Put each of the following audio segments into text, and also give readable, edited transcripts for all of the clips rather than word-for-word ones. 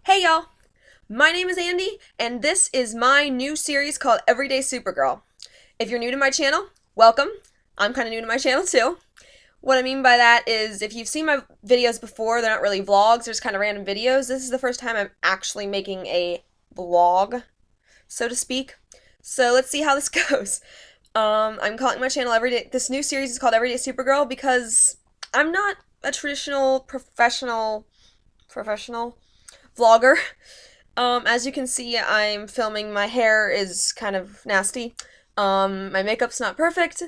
Hey y'all, my name is Andie, and this is my new series called Everyday Supergirl. If you're new to my channel, welcome. I'm kind of new to my channel too. What I mean by that is if you've seen my videos before, they're not really vlogs, they're just kind of random videos. This is the first time I'm actually making a vlog, so to speak. So let's see how this goes. I'm calling my channel Everyday. This new series is called Everyday Supergirl because I'm not a traditional professional vlogger. As you can see, I'm filming. My hair is kind of nasty. My makeup's not perfect.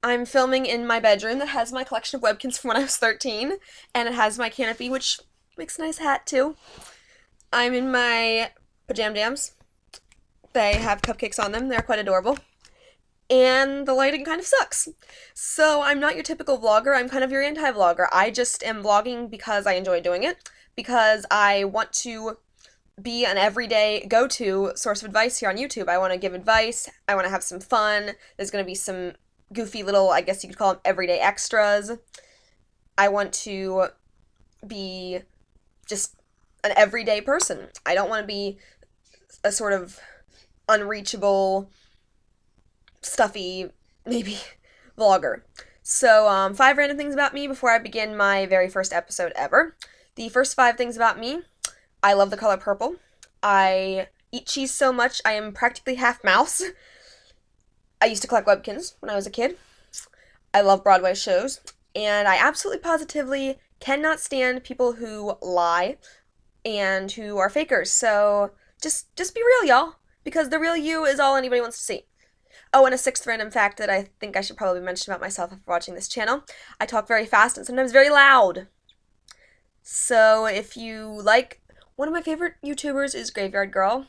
I'm filming in my bedroom that has my collection of webkins from when I was 13, and it has my canopy, which makes a nice hat too. I'm in my pajam jams. They have cupcakes on them. They're quite adorable. And the lighting kind of sucks. So I'm not your typical vlogger. I'm kind of your anti-vlogger. I just am vlogging because I enjoy doing it, because I want to be an everyday go-to source of advice here on YouTube. I want to give advice. I want to have some fun. There's going to be some goofy little, I guess you could call them everyday extras. I want to be just an everyday person. I don't want to be a sort of unreachable, stuffy, maybe, vlogger. So, 5 random things about me before I begin my very first episode ever. The first 5 things about me: I love the color purple. I eat cheese so much I am practically half mouse. I used to collect webkins when I was a kid. I love Broadway shows. And I absolutely positively cannot stand people who lie and who are fakers. So just be real, y'all, because the real you is all anybody wants to see. Oh, and a 6th random fact that I think I should probably mention about myself after watching this channel: I talk very fast and sometimes very loud. So if you like, one of my favorite YouTubers is Graveyard Girl.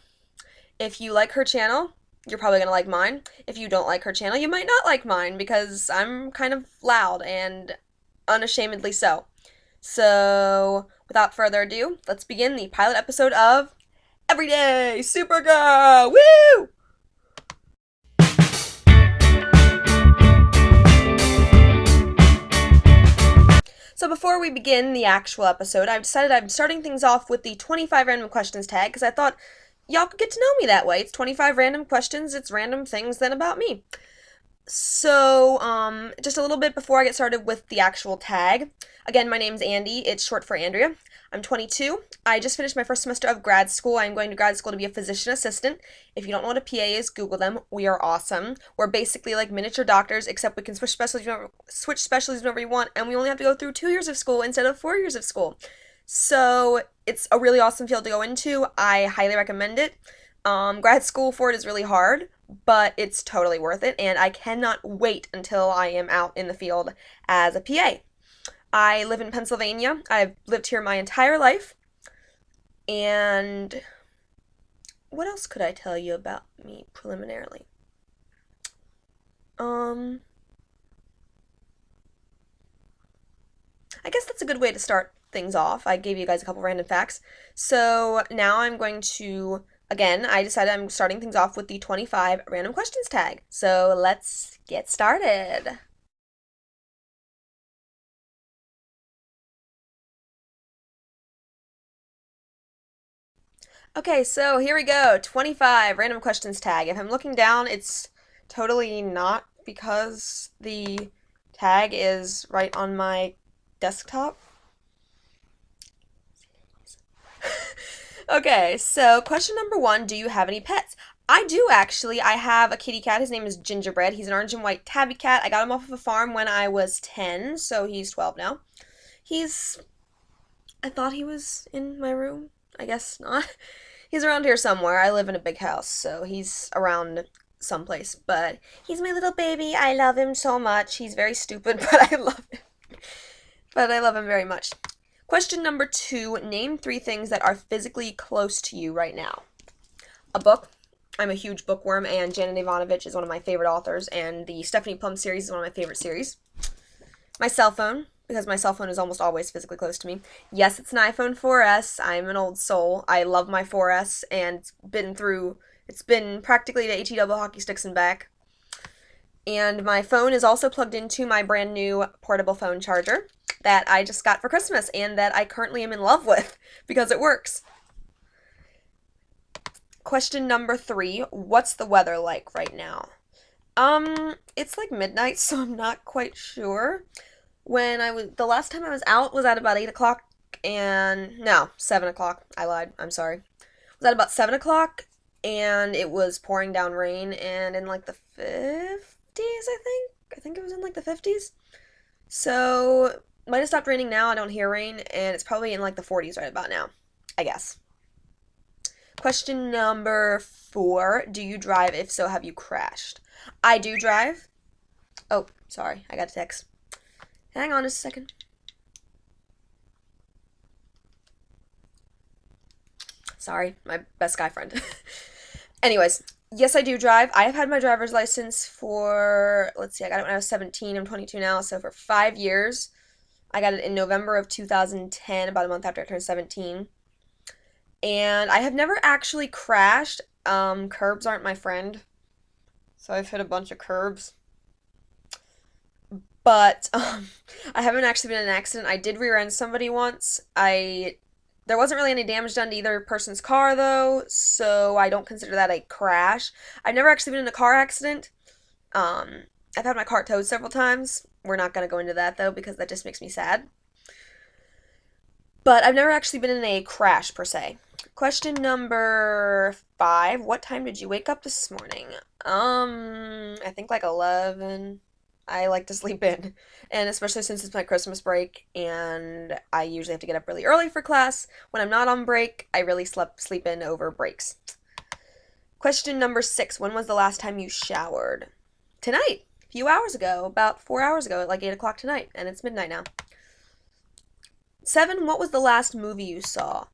If you like her channel, you're probably gonna like mine. If you don't like her channel, you might not like mine because I'm kind of loud, and unashamedly so. So without further ado, let's begin the pilot episode of Everyday Supergirl! Woo! So before we begin the actual episode, I've decided I'm starting things off with the 25 random questions tag, because I thought y'all could get to know me that way. It's 25 random questions, it's random things then about me. So, just a little bit before I get started with the actual tag. Again, my name's Andie. It's short for Andrea. I'm 22. I just finished my first semester of grad school. I'm going to grad school to be a physician assistant. If you don't know what a PA is, Google them. We are awesome. We're basically like miniature doctors, except we can switch specialties whenever you want, and we only have to go through 2 years of school instead of 4 years of school. So, it's a really awesome field to go into. I highly recommend it. Grad school for it is really hard, but it's totally worth it, and I cannot wait until I am out in the field as a PA. I live in Pennsylvania. I've lived here my entire life, and what else could I tell you about me preliminarily? I guess that's a good way to start things off. I gave you guys a couple random facts. So now I'm going to, again, I decided I'm starting things off with the 25 random questions tag. So let's get started. Okay, so here we go. 25 random questions tag. If I'm looking down, it's totally not, because the tag is right on my desktop. Okay, so question number 1, do you have any pets? I do, actually. I have a kitty cat. His name is Gingerbread. He's an orange and white tabby cat. I got him off of a farm when I was 10, so he's 12 now. I thought he was in my room. I guess not. He's around here somewhere. I live in a big house, so he's around someplace. But he's my little baby. I love him so much. He's very stupid, but I love him. But I love him very much. Question number 2, name 3 things that are physically close to you right now. A book. I'm a huge bookworm, and Janet Ivanovich is one of my favorite authors, and the Stephanie Plum series is one of my favorite series. My cell phone, because my cell phone is almost always physically close to me. Yes, it's an iPhone 4S. I'm an old soul. I love my 4S, and it's been practically to AT double hockey sticks and back. And my phone is also plugged into my brand new portable phone charger that I just got for Christmas and that I currently am in love with because it works. Question number 3. What's the weather like right now? It's like midnight, so I'm not quite sure. The last time I was out was at about 8 o'clock, and no, 7 o'clock. I lied. I'm sorry. It was at about 7 o'clock, and it was pouring down rain, and in like the 50s, I think. I think it was in like the 50s. So, might have stopped raining now. I don't hear rain, and it's probably in like the 40s right about now, I guess. Question number 4. Do you drive? If so, have you crashed? I do drive. Oh, sorry. I got a text. Hang on just a second. Sorry, my best guy friend. Anyways, yes, I do drive. I have had my driver's license for, let's see, I got it when I was 17. I'm 22 now, so for 5 years. I got it in November of 2010, about a month after I turned 17. And I have never actually crashed. Curbs aren't my friend. So I've hit a bunch of curbs. But I haven't actually been in an accident. I did rear end somebody once. There wasn't really any damage done to either person's car though, so I don't consider that a crash. I've never actually been in a car accident. I've had my car towed several times. We're not gonna go into that though because that just makes me sad. But I've never actually been in a crash per se. Question number 5. What time did you wake up this morning? I think like 11. I like to sleep in, and especially since it's my Christmas break, and I usually have to get up really early for class. When I'm not on break, I really sleep in over breaks. Question number 6. When was the last time you showered? Tonight. A few hours ago. About 4 hours ago, at like 8 o'clock tonight, and it's midnight now. 7. What was the last movie you saw?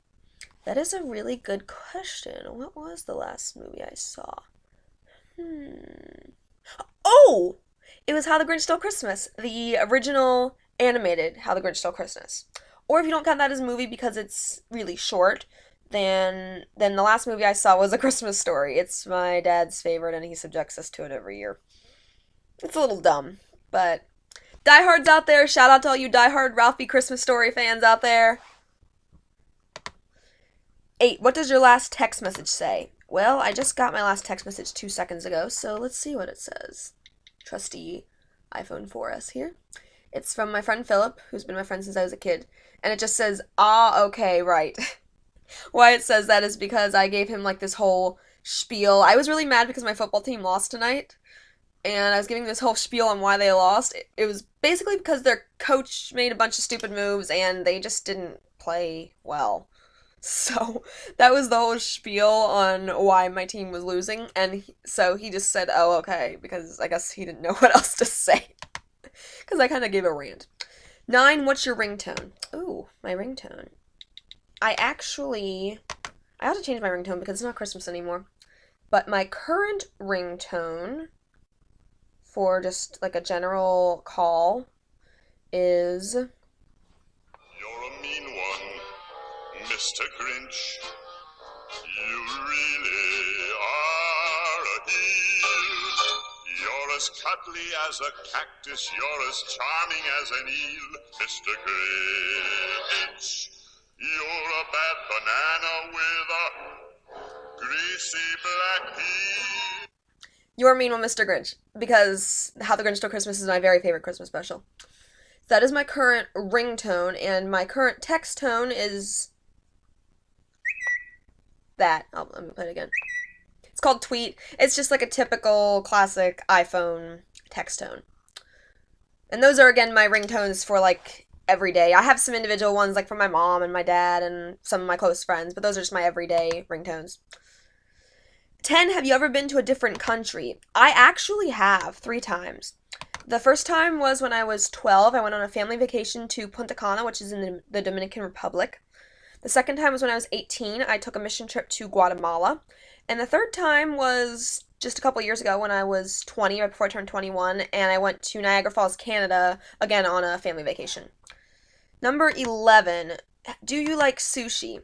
That is a really good question. What was the last movie I saw? Oh! It was How the Grinch Stole Christmas, the original animated How the Grinch Stole Christmas. Or if you don't count that as a movie because it's really short, then the last movie I saw was A Christmas Story. It's my dad's favorite, and he subjects us to it every year. It's a little dumb, but diehards out there, shout out to all you diehard Ralphie Christmas Story fans out there. 8. What does your last text message say? Well, I just got my last text message 2 seconds ago, so let's see what it says. Trusty iPhone 4S here. It's from my friend Philip, who's been my friend since I was a kid, and it just says, "Ah, okay, right." Why it says that is because I gave him like this whole spiel. I was really mad because my football team lost tonight, and I was giving this whole spiel on why they lost. It was basically because their coach made a bunch of stupid moves, and they just didn't play well. So that was the whole spiel on why my team was losing, and so he just said, "Oh, okay," because I guess he didn't know what else to say. Because I kind of gave a rant. 9. What's your ringtone? Ooh, my ringtone. I have to change my ringtone because it's not Christmas anymore. But my current ringtone for just like a general call is... You're a mean one, Mr. Grinch. You really are a heel. You're as cuddly as a cactus. You're as charming as an eel, Mr. Grinch. You're a bad banana with a greasy black peel. You're a mean one, Mr. Grinch, because How the Grinch Stole Christmas is my very favorite Christmas special. That is my current ringtone, and my current text tone is that. Oh, let me play it again. It's called Tweet. It's just like a typical classic iPhone text tone. And those are, again, my ringtones for, like, every day. I have some individual ones, like, from my mom and my dad and some of my close friends, but those are just my everyday ringtones. 10. Have you ever been to a different country? I actually have 3 times. The first time was when I was 12. I went on a family vacation to Punta Cana, which is in the Dominican Republic. The second time was when I was 18. I took a mission trip to Guatemala. And the third time was just a couple years ago when I was 20, right before I turned 21, and I went to Niagara Falls, Canada, again on a family vacation. Number 11. Do you like sushi?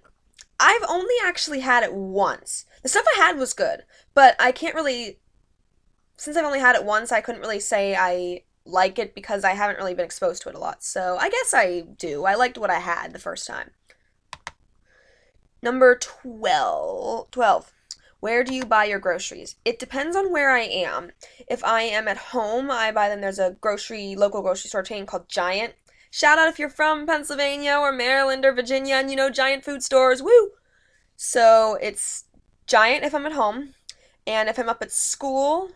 I've only actually had it once. The stuff I had was good, but I can't really... Since I've only had it once, I couldn't really say I like it because I haven't really been exposed to it a lot. So I guess I do. I liked what I had the first time. Number 12. Where do you buy your groceries? It depends on where I am. If I am at home, I buy them. There's a local grocery store chain called Giant. Shout out if you're from Pennsylvania or Maryland or Virginia and you know Giant food stores. Woo! So it's Giant if I'm at home. And if I'm up at school,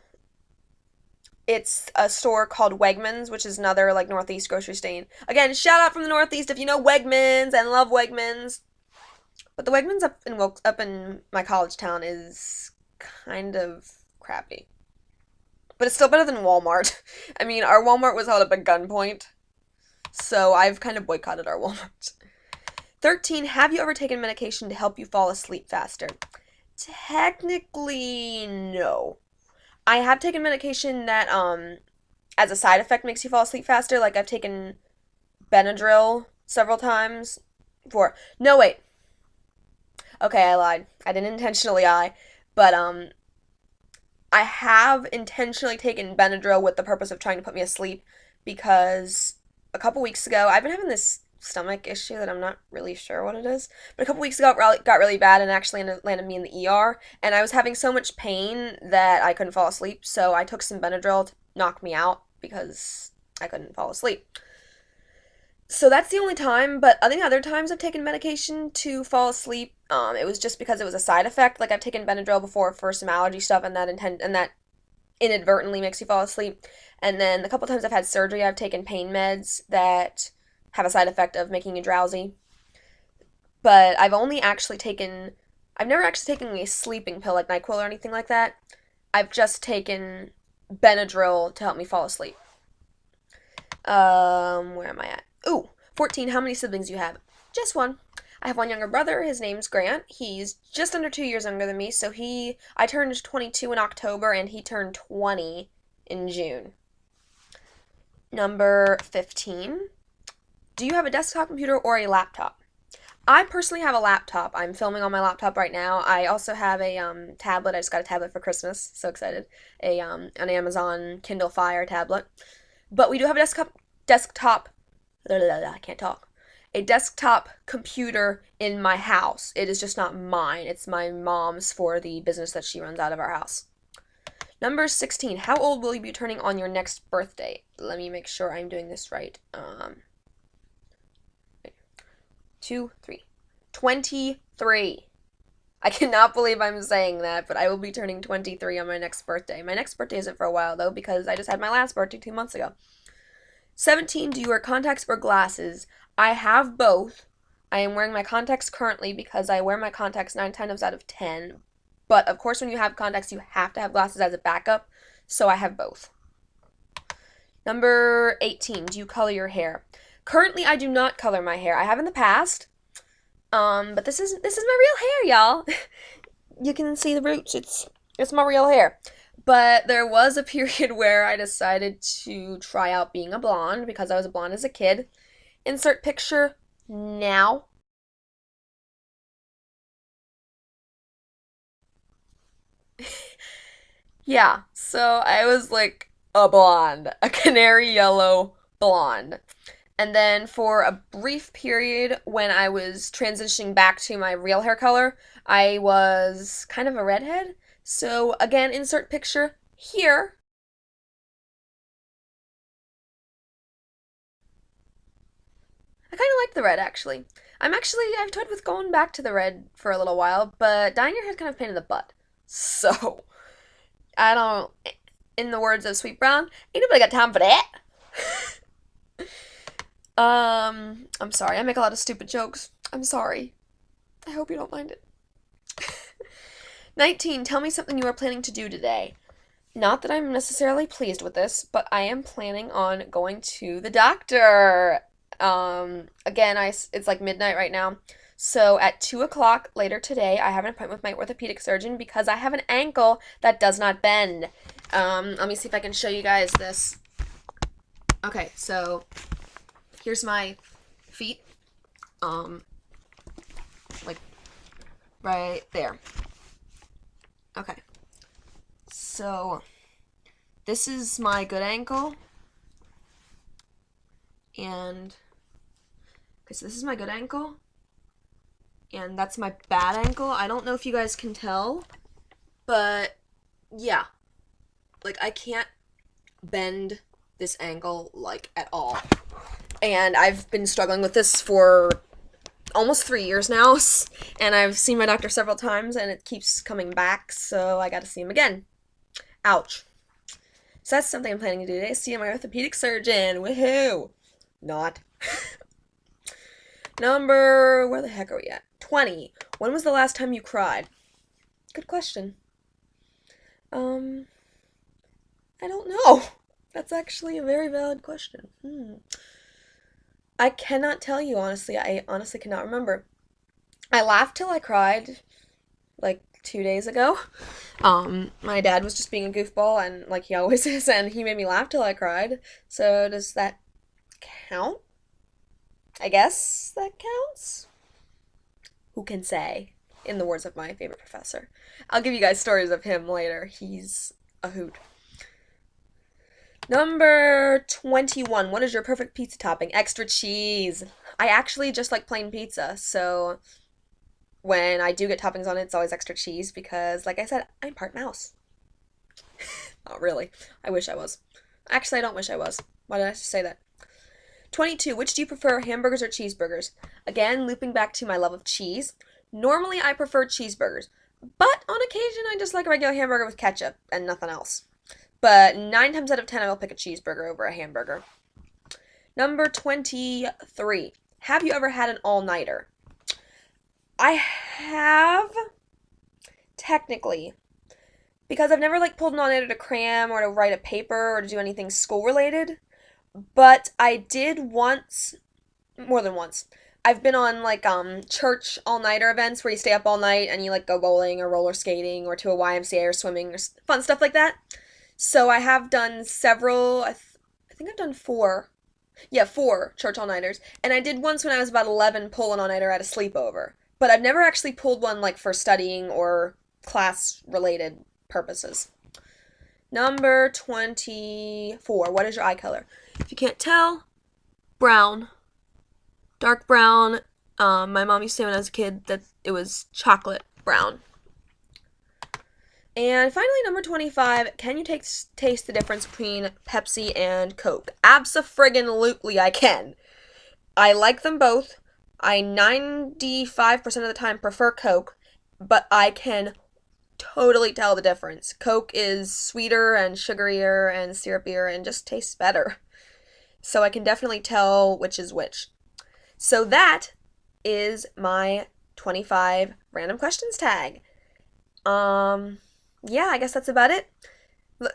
it's a store called Wegmans, which is another like Northeast grocery chain. Again, shout out from the Northeast if you know Wegmans and love Wegmans. But the Wegmans up in my college town is kind of crappy. But it's still better than Walmart. I mean, our Walmart was held up at gunpoint, so I've kind of boycotted our Walmart. 13, have you ever taken medication to help you fall asleep faster? Technically, no. I have taken medication that, as a side effect makes you fall asleep faster. Like, I've taken Benadryl several times for, no, wait. Okay, I lied. I didn't intentionally lie. But, I have intentionally taken Benadryl with the purpose of trying to put me asleep because a couple weeks ago, I've been having this stomach issue that I'm not really sure what it is. But a couple weeks ago, it got really bad and actually landed me in the ER. And I was having so much pain that I couldn't fall asleep. So I took some Benadryl to knock me out because I couldn't fall asleep. So that's the only time, but I think other times I've taken medication to fall asleep. It was just because it was a side effect. Like I've taken Benadryl before for some allergy stuff, and that inadvertently makes you fall asleep. And then the couple times I've had surgery, I've taken pain meds that have a side effect of making you drowsy. But I've never actually taken a sleeping pill like NyQuil or anything like that. I've just taken Benadryl to help me fall asleep. Where am I at? Ooh, 14, how many siblings do you have? Just one. I have one younger brother. His name's Grant. He's just under 2 years younger than me. So I turned 22 in October and he turned 20 in June. Number 15. Do you have a desktop computer or a laptop? I personally have a laptop. I'm filming on my laptop right now. I also have a tablet. I just got a tablet for Christmas. So excited. An Amazon Kindle Fire tablet. But we do have a desktop. I can't talk. A desktop computer in my house. It is just not mine. It's my mom's for the business that she runs out of our house. Number 16. How old will you be turning on your next birthday? Let me make sure I'm doing this right. 2, 3. 23. I cannot believe I'm saying that, but I will be turning 23 on my next birthday. My next birthday isn't for a while, though, because I just had my last birthday 2 months ago. 17, do you wear contacts or glasses? I have both. I am wearing my contacts currently because I wear my contacts 9 times out of 10. But, of course, when you have contacts, you have to have glasses as a backup, so I have both. Number 18, do you color your hair? Currently, I do not color my hair. I have in the past, but this is my real hair, y'all. You can see the roots. It's my real hair. But there was a period where I decided to try out being a blonde because I was a blonde as a kid. Insert picture now. Yeah, so I was like a blonde, a canary yellow blonde. And then for a brief period when I was transitioning back to my real hair color, I was kind of a redhead. So again, insert picture here. I kind of like the red actually. I've toyed with going back to the red for a little while, but dyeing your hair is kind of a pain in the butt. So, I don't, in the words of Sweet Brown, ain't nobody got time for that. I'm sorry, I make a lot of stupid jokes. I'm sorry. I hope you don't mind it. 19, tell me something you are planning to do today. Not that I'm necessarily pleased with this, but I am planning on going to the doctor. Again, it's like midnight right now. So at 2 o'clock later today, I have an appointment with my orthopedic surgeon because I have an ankle that does not bend. Let me see if I can show you guys this. Okay, so here's my feet. Like right there. Okay. So this is my good ankle. And okay, so this is my good ankle. And that's my bad ankle. I don't know if you guys can tell. But yeah, like I can't bend this angle like at all. And I've been struggling with this for almost 3 years now, and I've seen my doctor several times and it keeps coming back, so I gotta see him again. Ouch. So that's something I'm planning to do today. See my orthopedic surgeon. Woohoo! Not. Where the heck are we at? 20. When was the last time you cried? Good question. Um, I don't know. That's actually a very valid question. I cannot tell you, honestly. I honestly cannot remember. I laughed till I cried like 2 days ago. My dad was just being a goofball, and like he always is, and he made me laugh till I cried. So does that count? I guess that counts. Who can say? In the words of my favorite professor. I'll give you guys stories of him later. He's a hoot. Number 21. What is your perfect pizza topping? Extra cheese. I actually just like plain pizza, so when I do get toppings on it, it's always extra cheese because, like I said, I'm part mouse. Not really. I wish I was. Actually, I don't wish I was. Why did I say that? 22. Which do you prefer, hamburgers or cheeseburgers? Again, looping back to my love of cheese. Normally, I prefer cheeseburgers, but on occasion, I just like a regular hamburger with ketchup and nothing else. But 9 times out of 10, I will pick a cheeseburger over a hamburger. Number 23. Have you ever had an all-nighter? I have, technically, because I've never like pulled an all-nighter to cram or to write a paper or to do anything school-related. But I did once, more than once. I've been on like church all-nighter events where you stay up all night and you like go bowling or roller skating or to a YMCA or swimming or fun stuff like that. So I have done several, I think I've done 4. Yeah, 4 church all-nighters. And I did once when I was about 11 pull an all-nighter at a sleepover. But I've never actually pulled one like for studying or class-related purposes. Number 24. What is your eye color? If you can't tell, brown. Dark brown. My mom used to say when I was a kid that it was chocolate brown. And finally, number 25. Can you taste the difference between Pepsi and Coke? Abso-friggin-lutely I can. I like them both. I 95% of the time prefer Coke, but I can totally tell the difference. Coke is sweeter and sugarier and syrupier and just tastes better. So I can definitely tell which is which. So that is my 25 random questions tag. Yeah, I guess that's about it.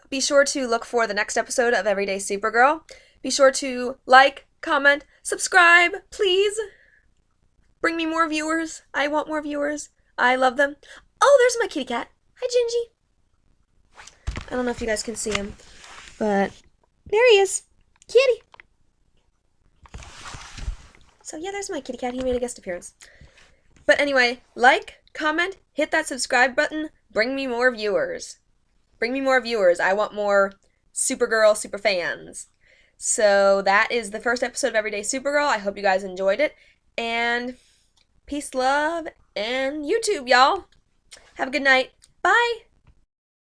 Be sure to look for the next episode of Everyday Supergirl. Be sure to like, comment, subscribe, please. Bring me more viewers. I want more viewers. I love them. Oh, there's my kitty cat. Hi, Gingy. I don't know if you guys can see him, but there he is. Kitty. So yeah, there's my kitty cat. He made a guest appearance. But anyway, like, comment, hit that subscribe button. Bring me more viewers. Bring me more viewers. I want more Supergirl super fans. So that is the first episode of Everyday Supergirl. I hope you guys enjoyed it. And peace, love, and YouTube, y'all. Have a good night. Bye.